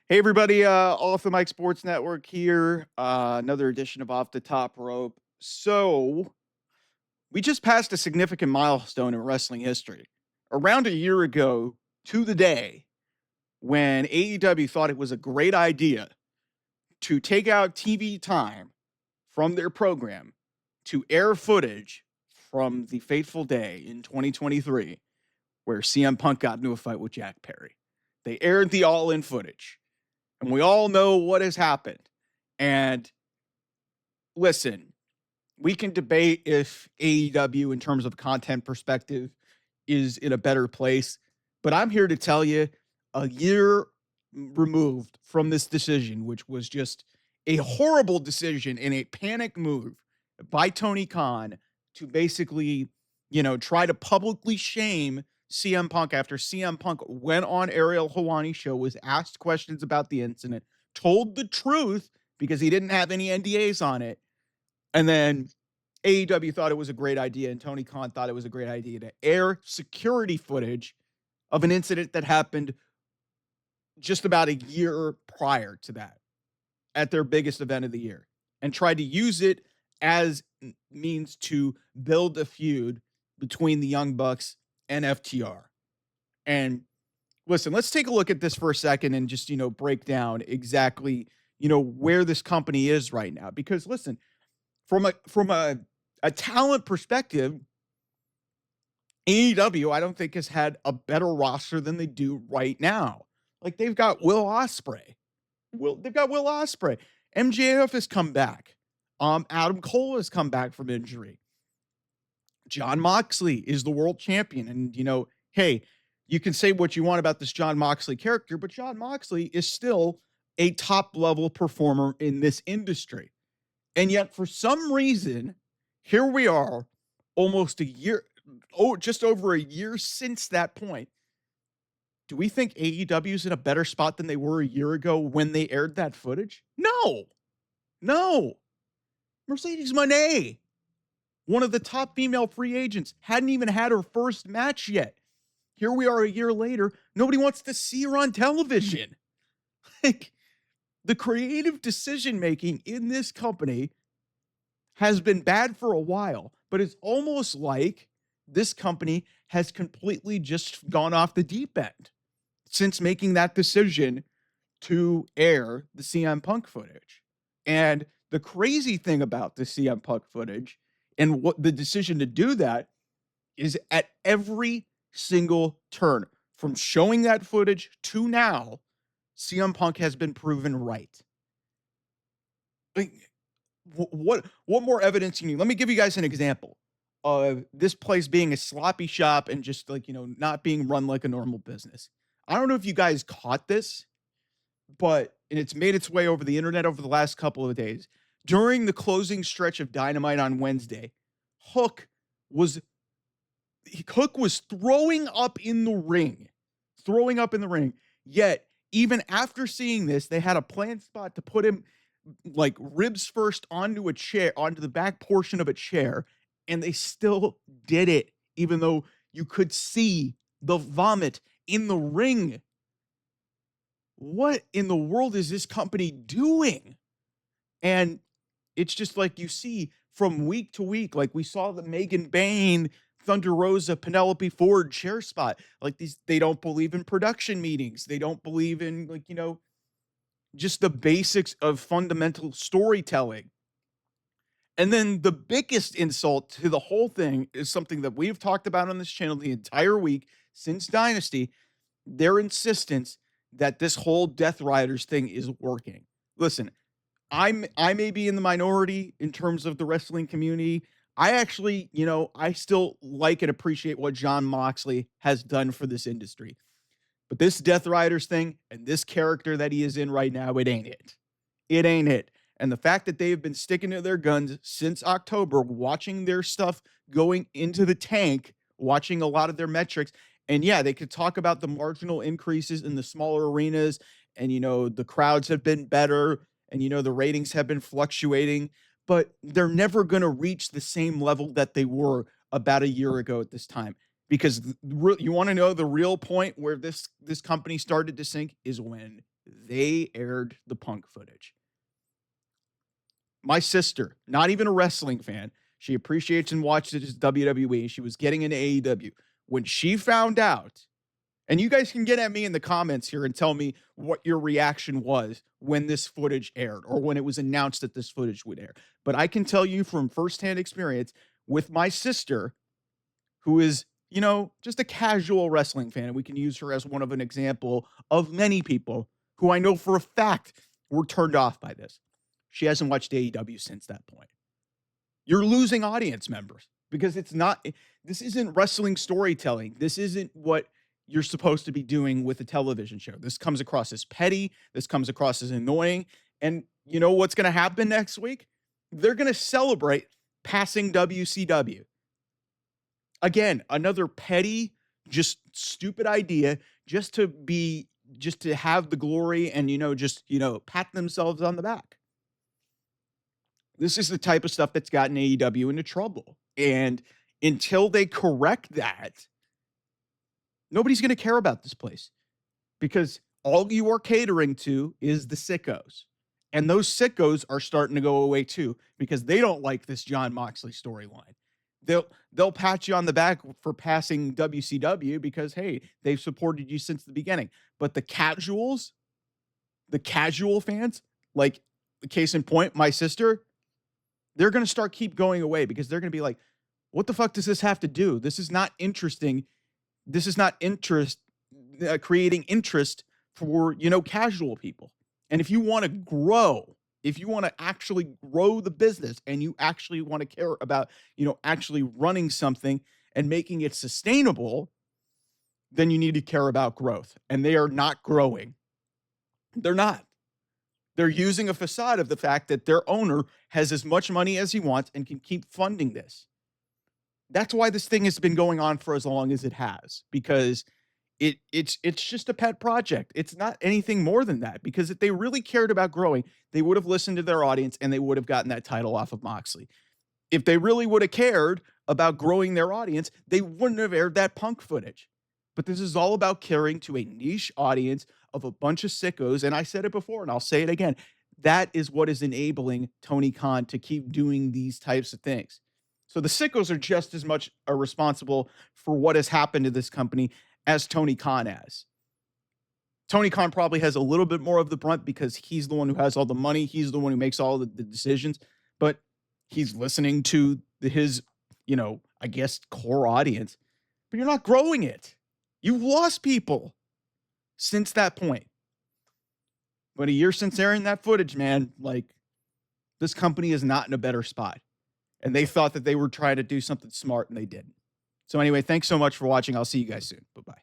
Hey everybody, Off the Mike Sports Network here. Another edition of Off the Top Rope. So we just passed a significant milestone in wrestling history. Around a year ago to the day when AEW thought it was a great idea to take out TV time from their program to air footage from the fateful day in 2023 where CM Punk got into a fight with Jack Perry. They aired the all-in footage. And we all know what has happened. And listen, we can debate if AEW, in terms of content perspective, is in a better place. But I'm here to tell you, a year removed from this decision, which was just a horrible decision and a panic move by Tony Khan to basically, try to publicly shame CM Punk after CM Punk went on Ariel Helwani's show, was asked questions about the incident, told the truth because he didn't have any NDAs on it. And then AEW thought it was a great idea, and Tony Khan thought it was a great idea to air security footage of an incident that happened just about a year prior to that at their biggest event of the year, and tried to use it as means to build a feud between the Young Bucks and FTR. And listen, let's take a look at this for a second and just, break down exactly, where this company is right now. Because listen, from a talent perspective, AEW, I don't think has had a better roster than they do right now. Like they've got Will Ospreay. They've got Will Ospreay. MJF has come back. Adam Cole has come back from injury. John Moxley is the world champion. And, hey, you can say what you want about this John Moxley character, but John Moxley is still a top level performer in this industry. And yet, for some reason, here we are almost a year, just over a year since that point. Do we think AEW is in a better spot than they were a year ago when they aired that footage? No. Mercedes Moné, one of the top female free agents, hadn't even had her first match yet. Here we are a year later. Nobody wants to see her on television. Like, the creative decision making in this company has been bad for a while, but it's almost like this company has completely just gone off the deep end since making that decision to air the CM Punk footage. And the crazy thing about the CM Punk footage and what the decision to do that is at every single turn from showing that footage to now, CM Punk has been proven right. Like, what more evidence you need? Let me give you guys an example of this place being a sloppy shop and just like, not being run like a normal business. I don't know if you guys caught this, but and it's made its way over the internet over the last couple of days. During the closing stretch of Dynamite on Wednesday, Hook was throwing up in the ring. Yet, even after seeing this, they had a planned spot to put him like ribs first onto a chair, onto the back portion of a chair, and they still did it, even though you could see the vomit in the ring. What in the world is this company doing? And it's just like you see from week to week, like we saw the Megan Bain, Thunder Rosa, Penelope Ford chair spot. Like they don't believe in production meetings. They don't believe in just the basics of fundamental storytelling. And then the biggest insult to the whole thing is something that we've talked about on this channel the entire week since Dynasty, their insistence that this whole Death Riders thing is working. Listen, I may be in the minority in terms of the wrestling community. I actually, I still like and appreciate what John Moxley has done for this industry. But this Death Riders thing and this character that he is in right now, it ain't it. It ain't it. And the fact that they've been sticking to their guns since October, watching their stuff going into the tank, watching a lot of their metrics. And yeah, they could talk about the marginal increases in the smaller arenas. And, the crowds have been better. And, the ratings have been fluctuating. But they're never going to reach the same level that they were about a year ago at this time. Because you want to know the real point where this company started to sink is when They aired the Punk footage. My sister, not even a wrestling fan, she appreciates and watches WWE. She was getting into AEW. When she found out, and you guys can get at me in the comments here and tell me what your reaction was when this footage aired or when it was announced that this footage would air. But I can tell you from firsthand experience with my sister, who is, just a casual wrestling fan, and we can use her as one of an example of many people who I know for a fact were turned off by this. She hasn't watched AEW since that point. You're losing audience members because this isn't wrestling storytelling. This isn't what you're supposed to be doing with a television show. This comes across as petty. This comes across as annoying. And you know what's going to happen next week? They're going to celebrate passing WCW. Again, another petty, just stupid idea just to have the glory and, pat themselves on the back. This is the type of stuff that's gotten AEW into trouble. And until they correct that, nobody's going to care about this place because all you are catering to is the sickos. And those sickos are starting to go away too because they don't like this Jon Moxley storyline. They'll pat you on the back for passing WCW because, hey, they've supported you since the beginning. But the casual fans, like case in point, my sister, they're going to keep going away because they're going to be like, what the fuck does this have to do? This is not interesting. This is not creating interest for, casual people. And if you want to grow, if you want to actually grow the business and you actually want to care about, actually running something and making it sustainable, then you need to care about growth. And they are not growing. They're not. They're using a facade of the fact that their owner has as much money as he wants and can keep funding this. That's why this thing has been going on for as long as it has, because it's just a pet project. It's not anything more than that, because if they really cared about growing, they would have listened to their audience and they would have gotten that title off of Moxley. If they really would have cared about growing their audience, they wouldn't have aired that Punk footage. But this is all about caring to a niche audience of a bunch of sickos. And I said it before, and I'll say it again. That is what is enabling Tony Khan to keep doing these types of things. So the sickos are just as much responsible for what has happened to this company as Tony Khan has. Tony Khan probably has a little bit more of the brunt because he's the one who has all the money. He's the one who makes all the decisions. But he's listening to his, I guess, core audience. But you're not growing it. You've lost people since that point. But a year since airing that footage, man, this company is not in a better spot. And they thought that they were trying to do something smart and they didn't. So anyway, thanks so much for watching. I'll see you guys soon. Bye-bye.